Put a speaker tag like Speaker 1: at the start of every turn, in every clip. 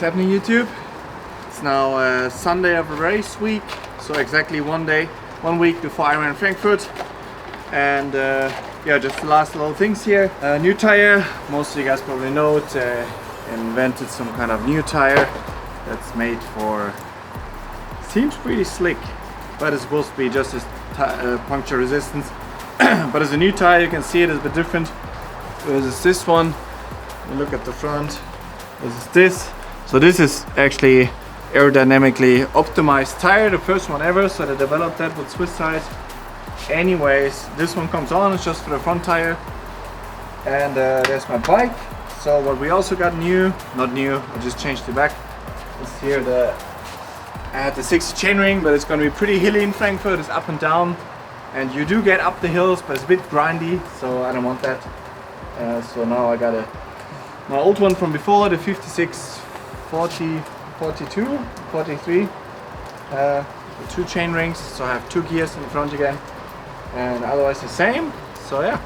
Speaker 1: happening, YouTube? It's now Sunday of a race week, so exactly 1 week before Ironman Frankfurt. And yeah, just the last little things here. New tire, most of you guys probably know it. Invented some kind of new tire that's made for, seems pretty slick, but it's supposed to be just as puncture resistance. But as a new tire, you can see it is a bit different. There's this one. You look at the front. This. So this is actually aerodynamically optimized tire, the first one ever. So they developed that with Swiss tires. Anyways, this one comes on. It's just for the front tire. And there's my bike. So what we also got new, not new, I just changed the back. It's here I had the 60 chainring, but it's going to be pretty hilly in Frankfurt. It's up and down, and you do get up the hills, but it's a bit grindy, so I don't want that. So now I got my old one from before, the 56 40 42 43, the 2 chain rings, so I have 2 gears in the front again, and otherwise the same. So yeah.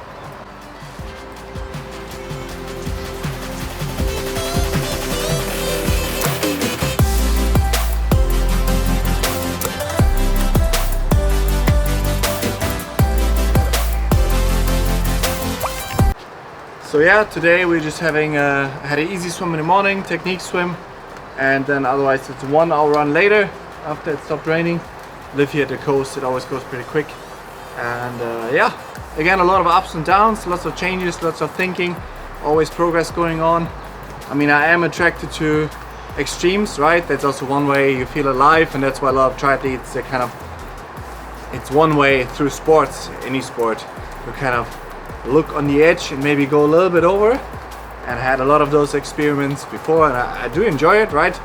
Speaker 1: So yeah, today we're just having had an easy swim in the morning, technique swim, and then otherwise it's a 1 hour run later after it stopped raining. Live here at the coast, it always goes pretty quick. And yeah, again, a lot of ups and downs, lots of changes, lots of thinking, always progress going on. I mean, I am attracted to extremes, right? That's also one way you feel alive, and that's why a lot of triathletes, they kind of, it's one way through sports, any sport, you kind of look on the edge and maybe go a little bit over, and had a lot of those experiments before, and I do enjoy it, right?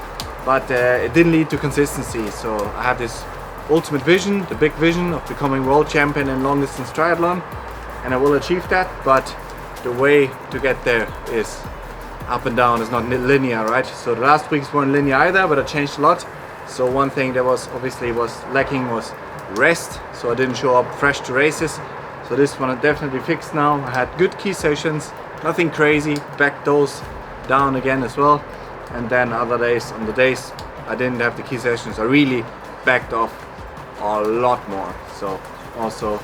Speaker 1: But it didn't lead to consistency. So I have this ultimate vision, the big vision of becoming world champion in long distance triathlon, and I will achieve that, but the way to get there is up and down, is not linear, right? So the last weeks weren't linear either, but I changed a lot. So one thing that was obviously lacking was rest, so I didn't show up fresh to races. So this one I definitely fixed now. I had good key sessions, nothing crazy, backed those down again as well. And then other days, on the days I didn't have the key sessions, I really backed off a lot more. So also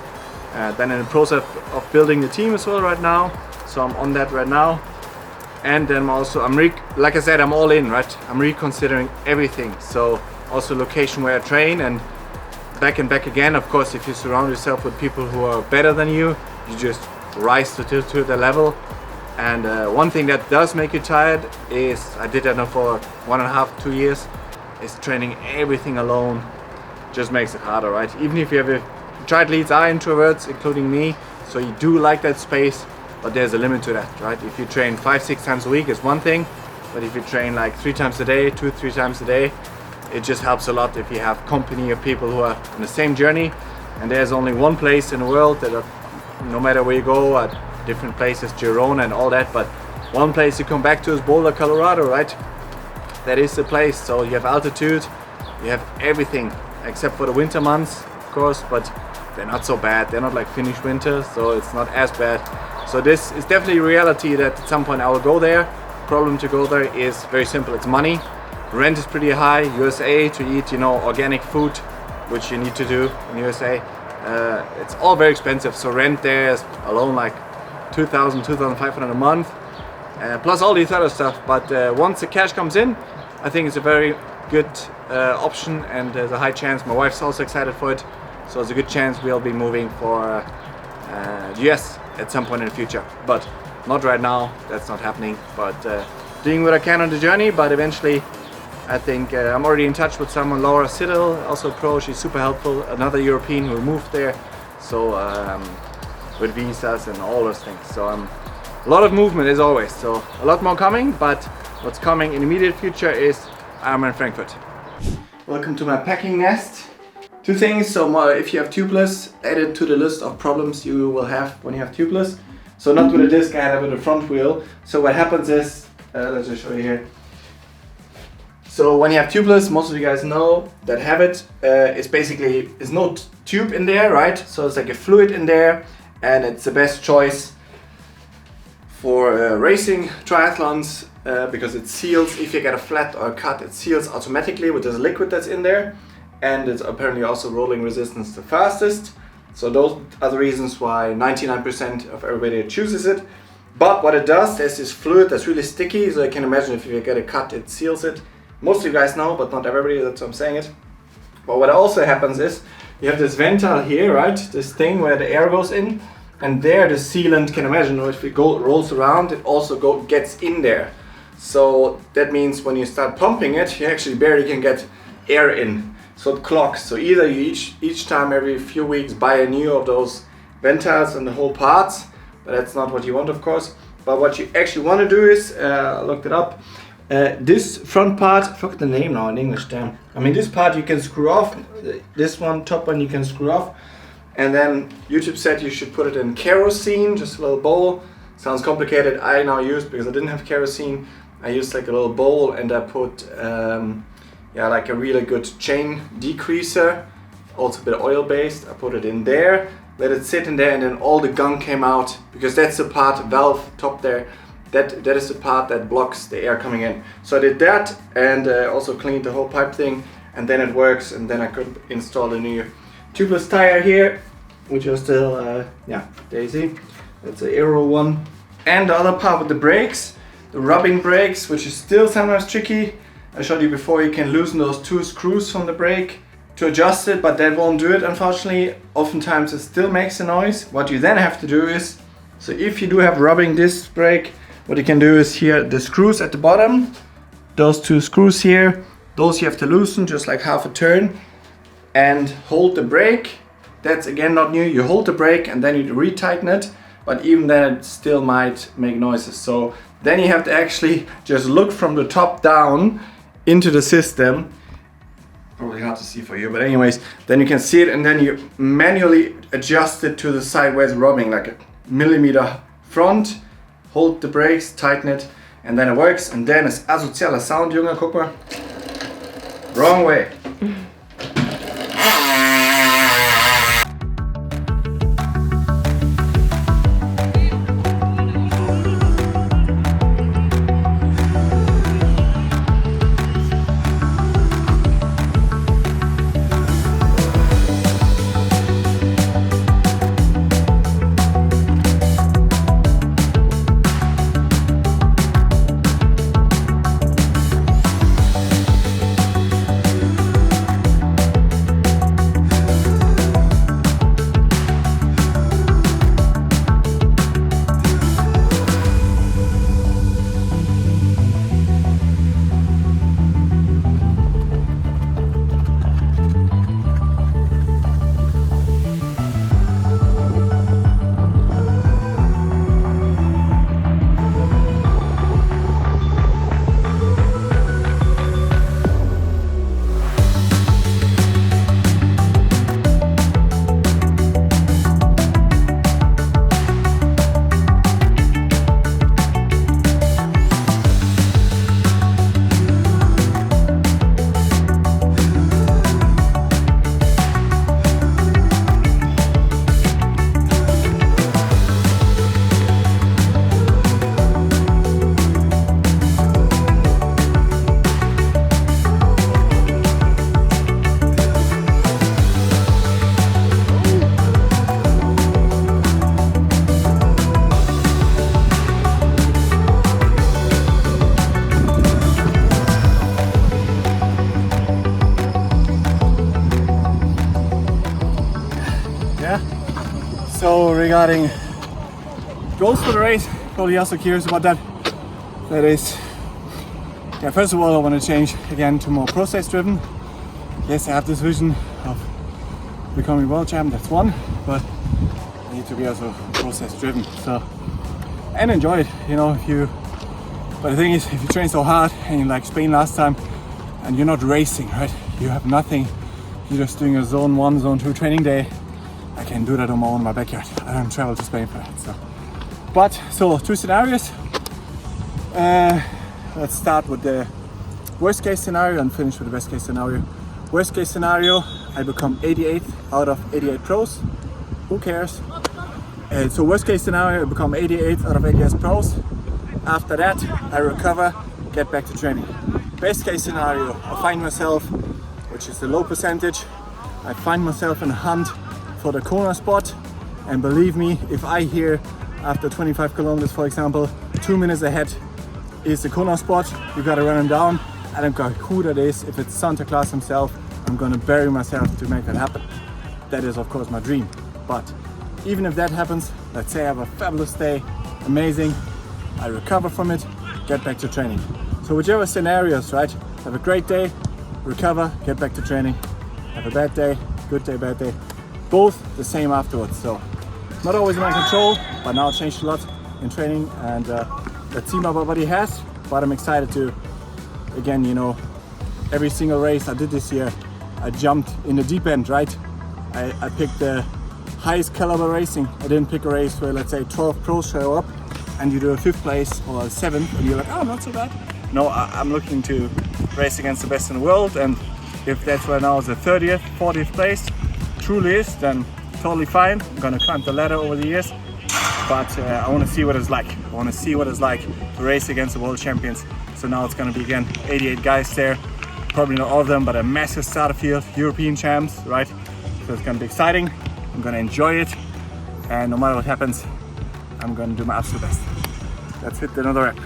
Speaker 1: then in the process of building the team as well right now. So I'm on that right now. And then also like I said, I'm all in, right? I'm reconsidering everything. So also location where I train, and back and back again. Of course, if you surround yourself with people who are better than you, you just rise to the level. And one thing that does make you tired is, I did that now for 1.5 2 years, is training everything alone. Just makes it harder, right? Even if you have triathletes are introverts, including me, so you do like that space, but there's a limit to that, right? If you train 5-6 times a week, it's one thing, but if you train like 3 times a day, 2-3 times a day, it just helps a lot if you have company of people who are on the same journey. And there's only one place in the world that no matter where you go, at different places, Girona and all that, but one place you come back to is Boulder, Colorado, right? That is the place. So you have altitude, you have everything except for the winter months, of course, but they're not so bad. They're not like Finnish winter, so it's not as bad. So this is definitely a reality that at some point I will go there. Problem to go there is very simple, it's money. Rent is pretty high. USA, to eat, organic food, which you need to do in USA, it's all very expensive. So rent there is alone like 2,000, 2,500 a month, plus all these other stuff. But once the cash comes in, I think it's a very good option, and there's a high chance. My wife's also excited for it, so there's a good chance we'll be moving for US at some point in the future. But not right now. That's not happening. But doing what I can on the journey. But eventually, I think I'm already in touch with someone, Laura Siddle, also a pro. She's super helpful, another European who moved there, so with visas and all those things. So a lot of movement as always, so a lot more coming, but what's coming in the immediate future is Ironman Frankfurt. Welcome to my packing nest. 2 things. So if you have tubeless, add it to the list of problems you will have when you have tubeless. So not with a disc, I had it with a front wheel. So what happens is, let's just show you here. So when you have tubeless, most of you guys know that have it, it's basically, there's no tube in there, right? So it's like a fluid in there, and it's the best choice for racing triathlons because it seals. If you get a flat or a cut, it seals automatically with this liquid that's in there, and it's apparently also rolling resistance the fastest. So those are the reasons why 99% of everybody chooses it. But what it does, there's this fluid that's really sticky, so you can imagine if you get a cut, it seals it. Most of you guys know, but not everybody, that's why I'm saying it. But what also happens is, you have this ventile here, right? This thing where the air goes in, and there the sealant, can imagine, if it rolls around, it also gets in there. So that means when you start pumping it, you actually barely can get air in. So it clogs. So either you each time every few weeks buy a new of those ventiles and the whole parts, but that's not what you want, of course. But what you actually want to do is, I looked it up, this front part, I forgot the name now in English, damn. I mean, this part you can screw off, this one, top one, you can screw off. And then YouTube said you should put it in kerosene, just a little bowl. Sounds complicated. I now used, because I didn't have kerosene, I used like a little bowl, and I put like a really good chain decreaser, also a bit oil based. I put it in there, let it sit in there, and then all the gunk came out, because that's the part, valve top there, that is the part that blocks the air coming in. So I did that, and also cleaned the whole pipe thing, and then it works, and then I could install a new tubeless tire here, which are still, Daisy, that's an Aero one. And the other part with the brakes, the rubbing brakes, which is still sometimes tricky. I showed you before, you can loosen those 2 screws from the brake to adjust it, but that won't do it, unfortunately. Oftentimes it still makes a noise. What you then have to do is, so if you do have rubbing disc brake, what you can do is here, the screws at the bottom, those 2 screws here, those you have to loosen just like half a turn, and hold the brake. That's again not new. You hold the brake and then you retighten it, but even then it still might make noises. So then you have to actually just look from the top down into the system. Probably hard to see for you, but anyways, then you can see it, and then you manually adjust it to the side where it's rubbing, like a millimeter front. Hold the brakes, tighten it, and then it works. And then it's asozialer Sound, Junge, guck mal. Wrong way. So regarding goals for the race, probably also curious about that. That is, first of all, I want to change again to more process driven. Yes, I have this vision of becoming world champ, that's one, but I need to be also process driven. So, and enjoy it, but the thing is, if you train so hard and you like Spain last time and you're not racing, right? You have nothing, you're just doing a zone 1, zone 2 training day. I can do that on my own in my backyard. I don't travel to Spain for that. So 2 scenarios. Let's start with the worst case scenario and finish with the best case scenario. Worst case scenario, I become 88th out of 88 pros. Who cares? So worst case scenario, I become 88th out of 88 pros. After that, I recover, get back to training. Best case scenario, I find myself, which is the low percentage, I find myself in a hunt for the corner spot. And believe me, if I hear after 25 kilometers, for example, 2 minutes ahead is the corner spot, you gotta run him down. I don't care who that is. If it's Santa Claus himself, I'm gonna bury myself to make that happen. That is of course my dream. But even if that happens, let's say I have a fabulous day, amazing, I recover from it, get back to training. So whichever scenarios, right? Have a great day, recover, get back to training. Have a bad day, good day, bad day. Both the same afterwards. So not always in my control, but now changed a lot in training, and let's see what my body has. But I'm excited to, again, you know, every single race I did this year, I jumped in the deep end, right? I picked the highest caliber racing. I didn't pick a race where, let's say, 12 pros show up and you do a 5th place or a 7th and you're like, oh, not so bad. No, I'm looking to race against the best in the world, and if that's right now is the 30th, 40th place, truly is, then totally fine. I'm gonna climb the ladder over the years, but I want to see what it's like. I want to see what it's like to race against the world champions. So now it's gonna be again 88 guys there, probably not all of them, but a massive starter field, European champs, right? So it's gonna be exciting. I'm gonna enjoy it, and no matter what happens, I'm gonna do my absolute best. Let's hit another rep.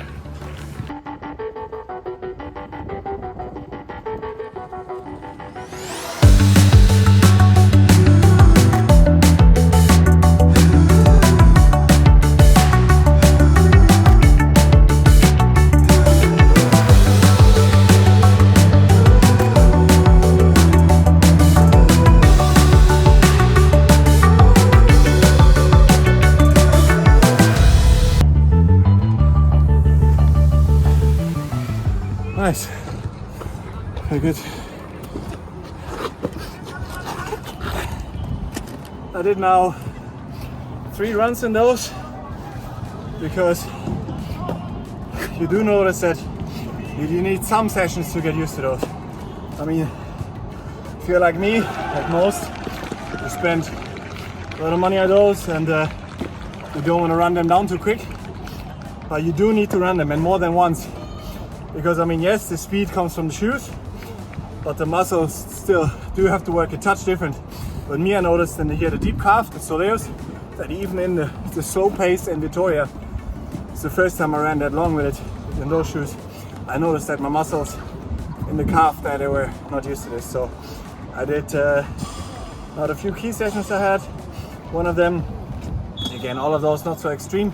Speaker 1: Nice, very good. I did now 3 runs in those, because you do notice that you need some sessions to get used to those. I mean, if you're like me, like most, you spend a lot of money on those and you don't want to run them down too quick, but you do need to run them, and more than once. Because I mean, yes, the speed comes from the shoes, but the muscles still do have to work a touch different. But me, I noticed in the deep calf, the soleus, that even in the slow pace in Victoria, it's the first time I ran that long with it in those shoes. I noticed that my muscles in the calf, that they were not used to this. So I did not a few key sessions I had. One of them, again, all of those not so extreme,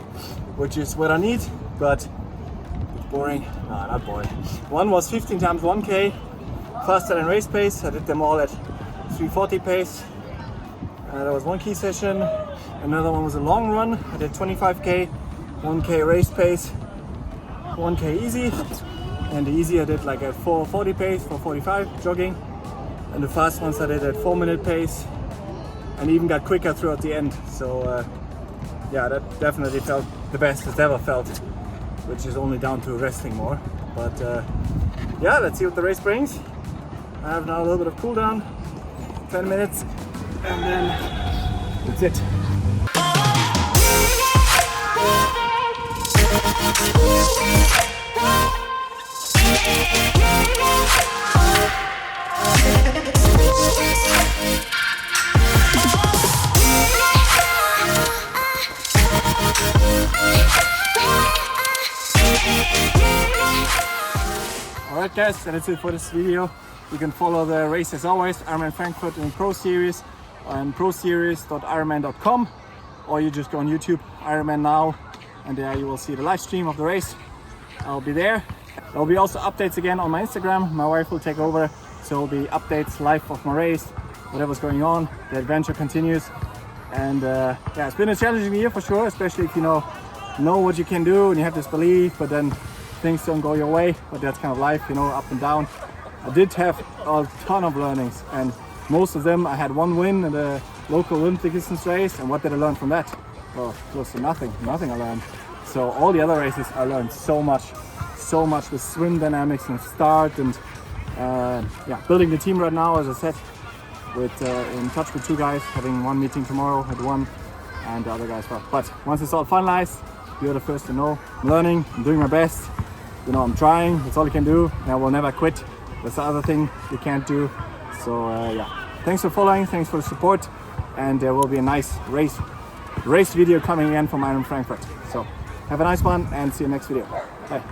Speaker 1: which is what I need, but boring. No, not boring. One was 15 times 1K, faster than race pace. I did them all at 340 pace. That was one key session. Another one was a long run. I did 25K, 1K race pace, 1K easy. And the easy I did like at 440 pace, 445 jogging. And the fast ones I did at 4-minute pace, and even got quicker throughout the end. So yeah, that definitely felt the best it's ever felt, which is only down to resting more. But yeah, let's see what the race brings. I have now a little bit of cool down, 10 minutes, and then that's it. Alright guys, that's it for this video. You can follow the race as always, Ironman Frankfurt in Pro Series on proseries.ironman.com, or you just go on YouTube, Ironman Now, and there you will see the live stream of the race. I'll be there. There will be also updates again on my Instagram. My wife will take over, so there will be updates live of my race, whatever's going on. The adventure continues, and yeah, it's been a challenging year for sure, especially if you know what you can do and you have this belief, but then things don't go your way. But that's kind of life, you know, up and down. I did have a ton of learnings, and most of them I had one win in the local Olympic distance race, and what did I learn from that? Well, close to nothing I learned. So all the other races I learned so much with swim dynamics and start, and yeah, building the team right now, as I said, with in touch with 2 guys, having one meeting tomorrow at 1, and the other guys well. But once it's all finalized, You're the first to know. I'm learning, I'm doing my best. You know, I'm trying, that's all you can do. And I will never quit. That's the other thing you can't do. So yeah, thanks for following, thanks for the support. And there will be a nice race video coming again from Iron Frankfurt. So have a nice one and see you next video. Bye.